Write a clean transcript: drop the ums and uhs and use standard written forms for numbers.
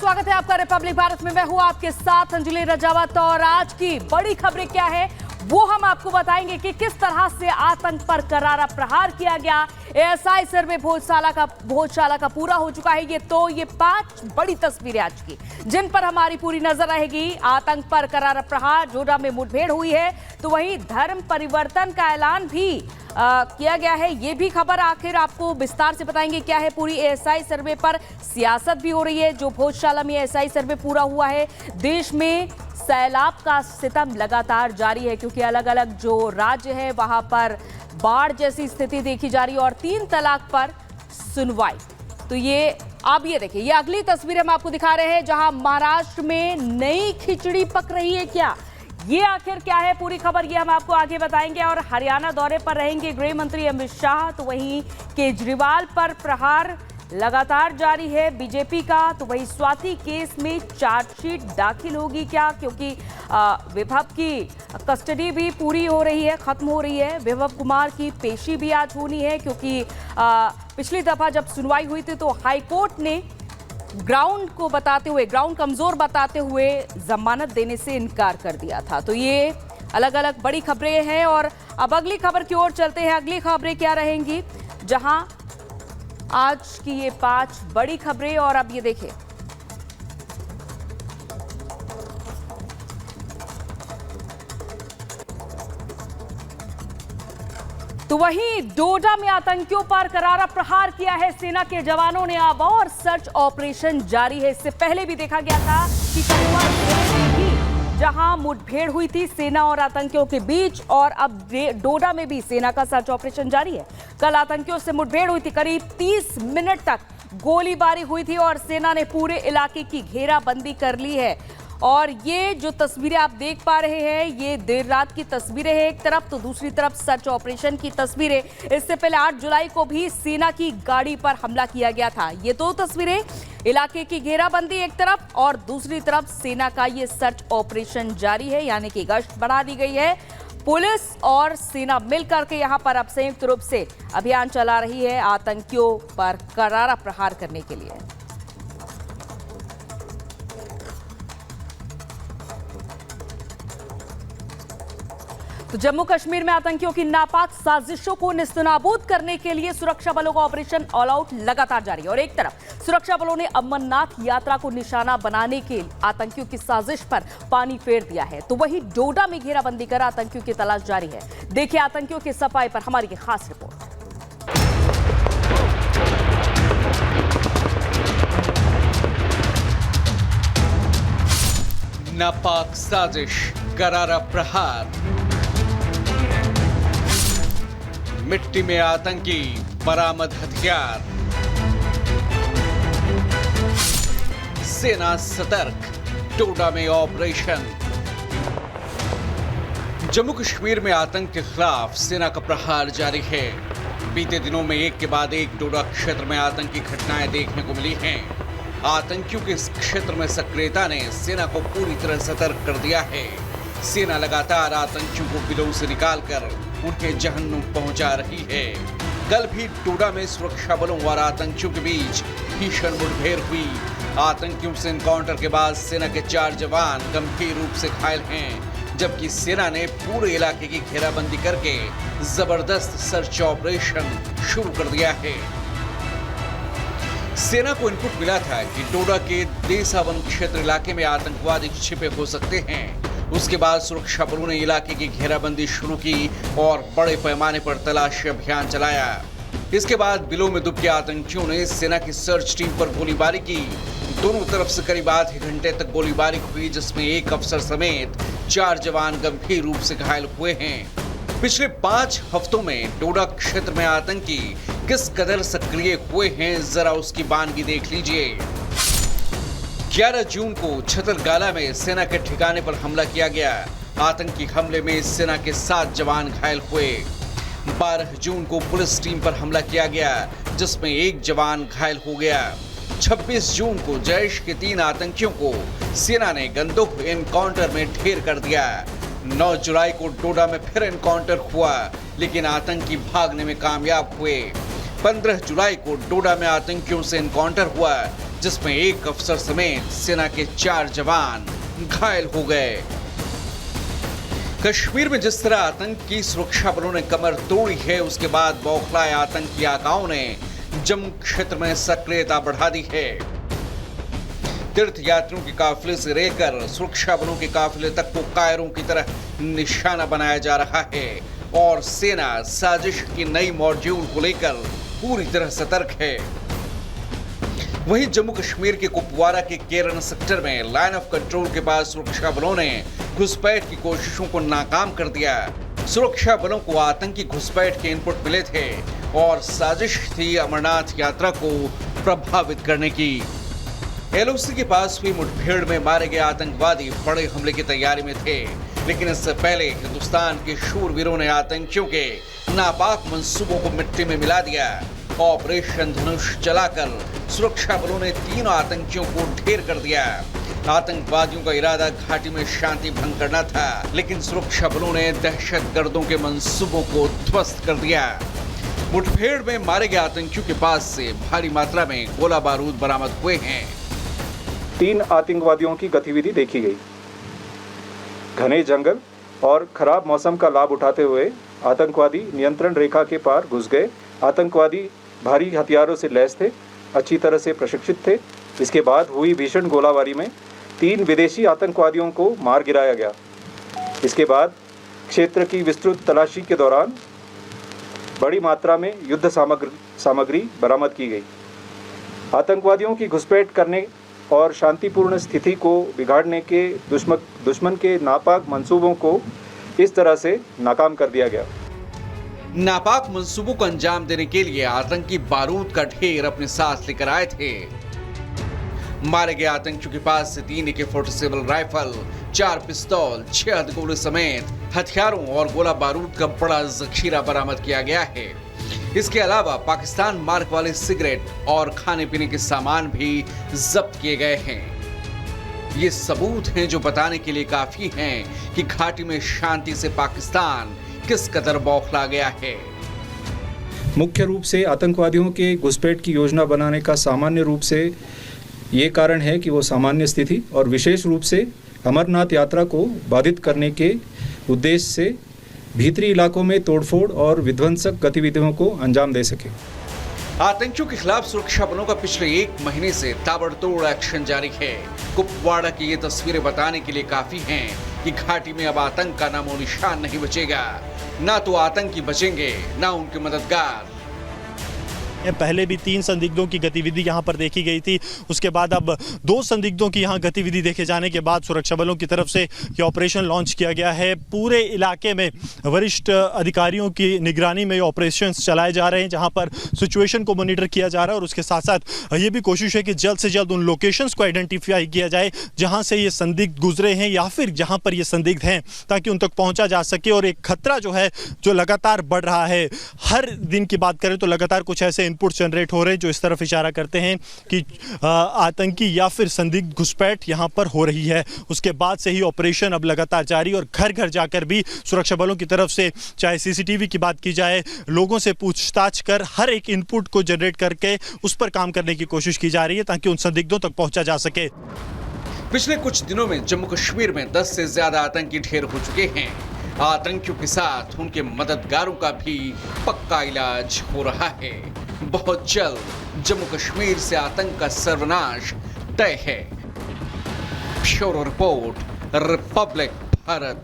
स्वागत है आपका रिपब्लिक भारत में। मैं हूं आपके साथ अंजलि रजावत और आज की बड़ी खबरें क्या है वो हम आपको बताएंगे कि किस तरह से आतंक पर करारा प्रहार किया गया। एएसआई सर्वे भोजशाला का पूरा हो चुका है। ये 5 बड़ी तस्वीरें आज की जिन पर हमारी पूरी नजर रहेगी। आतंक पर करारा प्रहार, डोडा में मुठभेड़ हुई है तो वहीं धर्म परिवर्तन का ऐलान भी किया गया है। ये भी खबर आखिर आपको विस्तार से बताएंगे क्या है पूरी एएसआई सर्वे पर। सियासत भी हो रही है जो भोजशाला में एएसआई सर्वे पूरा हुआ है। देश में सैलाब का सितम लगातार जारी है क्योंकि अलग अलग जो राज्य है वहां पर बाढ़ जैसी स्थिति देखी जा रही है और 3 तलाक पर सुनवाई। तो ये आप ये देखिए, ये अगली तस्वीर हम आपको दिखा रहे हैं जहां महाराष्ट्र में नई खिचड़ी पक रही है। क्या ये आखिर क्या है पूरी खबर, ये हम आपको आगे बताएंगे। और हरियाणा दौरे पर रहेंगे गृह मंत्री अमित शाह, तो वहीं केजरीवाल पर प्रहार लगातार जारी है बीजेपी का। तो वही स्वाति केस में चार्जशीट दाखिल होगी क्या, क्योंकि विभव की कस्टडी भी पूरी हो रही है, खत्म हो रही है। विभव कुमार की पेशी भी आज होनी है क्योंकि पिछली दफा जब सुनवाई हुई थी तो हाईकोर्ट ने ग्राउंड कमजोर बताते हुए जमानत देने से इनकार कर दिया था। तो ये अलग अलग बड़ी खबरें हैं और अब अगली खबर की ओर चलते हैं। अगली खबरें क्या रहेंगी, जहां आज की ये 5 बड़ी खबरें और अब ये देखिए। तो वहीं डोडा में आतंकियों पर करारा प्रहार किया है सेना के जवानों ने। अब और सर्च ऑपरेशन जारी है। इससे पहले भी देखा गया था कि शनिवार में भी जहां मुठभेड़ हुई थी सेना और आतंकियों के बीच, और अब डोडा में भी सेना का सर्च ऑपरेशन जारी है। कल आतंकियों से मुठभेड़ हुई थी, करीब 30 मिनट तक गोलीबारी हुई थी और सेना ने पूरे इलाके की घेराबंदी कर ली है। और ये जो तस्वीरें आप देख पा रहे हैं ये देर रात की तस्वीरें हैं एक तरफ, तो दूसरी तरफ सर्च ऑपरेशन की तस्वीरें। इससे पहले 8 जुलाई को भी सेना की गाड़ी पर हमला किया गया था। ये 2 तस्वीरें, इलाके की घेराबंदी एक तरफ और दूसरी तरफ सेना का ये सर्च ऑपरेशन जारी है, यानी कि गश्त बढ़ा दी गई है। पुलिस और सेना मिलकर के यहां पर अब संयुक्त रूप से अभियान चला रही है आतंकियों पर करारा प्रहार करने के लिए। तो जम्मू कश्मीर में आतंकियों की नापाक साजिशों को निस्तनाबूद करने के लिए सुरक्षा बलों का ऑपरेशन ऑल आउट लगातार जारी है। और एक तरफ सुरक्षा बलों ने अमरनाथ यात्रा को निशाना बनाने के आतंकियों की साजिश पर पानी फेर दिया है, तो वहीं डोडा में घेराबंदी कर आतंकियों की तलाश जारी है। देखिए आतंकियों की सफाई पर हमारी खास रिपोर्ट। नापाक साजिश, करारा प्रहार, मिट्टी में आतंकी, बरामद हथियार, सेना सतर्क, डोडा में ऑपरेशन। जम्मू कश्मीर में आतंक के खिलाफ सेना का प्रहार जारी है। बीते दिनों में एक के बाद एक डोडा क्षेत्र में आतंकी घटनाएं देखने को मिली हैं। आतंकियों के इस क्षेत्र में सक्रियता ने सेना को पूरी तरह सतर्क कर दिया है। सेना लगातार आतंकियों को बिलों से निकालकर उनके जहन्नुम पहुंचा रही है। कल भी डोडा में सुरक्षा बलों और आतंकियों के बीच भीषण मुठभेड़ हुई। आतंकियों से एनकाउंटर के बाद सेना के 4 जवान गंभीर रूप से घायल हैं, जबकि सेना ने पूरे इलाके की घेराबंदी करके जबरदस्त सर्च ऑपरेशन शुरू कर दिया है। सेना को इनपुट मिला था कि डोडा के देसा वन क्षेत्र इलाके में आतंकवादी छिपे हो सकते हैं। उसके बाद सुरक्षा बलों ने इलाके की घेराबंदी शुरू की और बड़े पैमाने पर तलाशी अभियान चलाया। इसके बाद बिलों में दुबके आतंकियों ने सेना की सर्च टीम पर गोलीबारी की। दोनों तरफ से करीब आधे घंटे तक गोलीबारी हुई, जिसमें एक अफसर समेत 4 जवान गंभीर रूप से घायल हुए हैं। पिछले 5 हफ्तों में डोडा क्षेत्र में आतंकी किस कदर सक्रिय हुए हैं, जरा उसकी बानगी देख लीजिए। 11 जून को छतरगाला में सेना के ठिकाने पर हमला किया गया। आतंकी हमले में सेना के 7 जवान घायल हुए। 12 जून को पुलिस टीम पर हमला किया गया, जिसमें 1 जवान घायल हो गया। 26 जून को जैश के 3 आतंकियों को सेना ने गंदोह एनकाउंटर में ढेर कर दिया। 9 जुलाई को डोडा में फिर एनकाउंटर हुआ, लेकिन आतंकी भागने में कामयाब हुए। 15 जुलाई को डोडा में आतंकियों से एनकाउंटर हुआ, जिसमें एक अफसर समेत सेना के 4 जवान घायल हो गए। कश्मीर में जिस तरह आतंक की सुरक्षा बलों ने कमर तोड़ी है, उसके बाद बौखलाए आतंकी आकाओं ने जम्मू क्षेत्र में सक्रियता बढ़ा दी है। तीर्थ यात्रियों के काफिले से लेकर सुरक्षा बलों के काफिले तक को कायरों की तरह निशाना बनाया जा रहा है और सेना साजिश की नई मॉड्यूल को लेकर पूरी तरह सतर्क है। वहीं जम्मू कश्मीर के कुपवारा के केरन सेक्टर में लाइन ऑफ कंट्रोल के पास सुरक्षा बलों ने घुसपैठ की कोशिशों को नाकाम कर दिया। सुरक्षा बलों को आतंकी घुसपैठ के इनपुट मिले थे और साजिश थी अमरनाथ यात्रा को प्रभावित करने की। एलओसी के पास हुई मुठभेड़ में मारे गए आतंकवादी बड़े हमले की तैयारी में थे, लेकिन इससे पहले हिंदुस्तान के शूरवीरों ने आतंकियों के नापाक मंसूबों को मिट्टी में मिला दिया। ऑपरेशन धनुष चलाकर सुरक्षा बलों ने 3 आतंकियों को ढेर कर दिया। आतंकवादियों का इरादा घाटी में शांति भंग करना था, लेकिन सुरक्षा बलों ने दहशतगर्दों के मंसूबों को ध्वस्त कर दिया। मुठभेड़ में मारे गए आतंकियों के पास से भारी मात्रा में गोला बारूद बरामद हुए हैं। 3 आतंकवादियों की गतिविधि देखी गई। घने जंगल और खराब मौसम का लाभ उठाते हुए आतंकवादी नियंत्रण रेखा के पार घुस गए। आतंकवादी भारी हथियारों से लैस थे, अच्छी तरह से प्रशिक्षित थे। इसके बाद हुई भीषण गोलाबारी में 3 विदेशी आतंकवादियों को मार गिराया गया। इसके बाद क्षेत्र की विस्तृत तलाशी के दौरान बड़ी मात्रा में युद्ध सामग्री बरामद की गई। आतंकवादियों की घुसपैठ करने और शांतिपूर्ण स्थिति को बिगाड़ने के दुश्मन के नापाक मंसूबों को इस तरह से नाकाम कर दिया गया। नापाक मंसूबों को अंजाम देने के लिए आतंकी बारूद का ढेर अपने साथ लेकर आए थे। मारे गए आतंकियों के पास से 3 AK-47 राइफल, 4 पिस्तौल, 6 हथगोले समेत हथियारों और गोला बारूद का बड़ा जखीरा बरामद किया गया है। इसके अलावा पाकिस्तान मार्क वाले सिगरेट और खाने पीने के सामान भी जब्त किए गए हैं। ये सबूत हैं जो बताने के लिए काफी हैं कि घाटी में शांति से पाकिस्तान किस कदर बौखला गया है। मुख्य रूप से आतंकवादियों के घुसपैठ की योजना बनाने का सामान्य रूप से ये कारण है कि वो सामान्य स्थिति और विशेष रूप से अमरनाथ यात्रा को बाधित करने के उद्देश्य से भीतरी इलाकों में तोड़फोड़ और विध्वंसक गतिविधियों को अंजाम दे सके। आतंकियों के खिलाफ सुरक्षा बलों का पिछले 1 महीने से ताबड़तोड़ एक्शन जारी है। कुपवाड़ा की ये तस्वीरें बताने के लिए काफी हैं कि घाटी में अब आतंक का नामो निशान नहीं बचेगा। ना तो आतंकी बचेंगे, ना उनके मददगार। पहले भी 3 संदिग्धों की गतिविधि यहां पर देखी गई थी। उसके बाद अब 2 संदिग्धों की यहां गतिविधि देखे जाने के बाद सुरक्षा बलों की तरफ से ये ऑपरेशन लॉन्च किया गया है। पूरे इलाके में वरिष्ठ अधिकारियों की निगरानी में ये ऑपरेशंस चलाए जा रहे हैं, जहां पर सिचुएशन को मॉनिटर किया जा रहा है और उसके साथ साथ ये भी कोशिश है कि जल्द से जल्द उन लोकेशंस को आइडेंटिफाई किया जाए जहां से ये संदिग्ध गुजरे हैं या फिर जहां पर ये संदिग्ध हैं, ताकि उन तक पहुंचा जा सके। और एक खतरा जो है जो लगातार बढ़ रहा है, हर दिन की बात करें तो लगातार कुछ ऐसे इनपुट जनरेट हो रहे हैं जो इस तरफ इशारा करते हैं कि आतंकी या फिर संदिग्ध घुसपैठ यहां पर हो रही है। उसके बाद से ही ऑपरेशन अब लगातार जारी और घर घर जाकर भी सुरक्षा बलों की तरफ से, चाहे सीसीटीवी की बात की जाए, लोगों से पूछताछ कर हर एक इनपुट को जनरेट करके उस पर काम करने की कोशिश की जा रही है ताकि उन संदिग्धों तक पहुंचा जा सके। पिछले कुछ दिनों में जम्मू कश्मीर में 10 से ज्यादा आतंकी ढेर हो चुके हैं। आतंकियों के साथ उनके मददगारों का भी पक्का इलाज हो रहा है। बहुत जल्द जम्मू कश्मीर से आतंक का सर्वनाश तय है। Bureau report, Republic Bharat.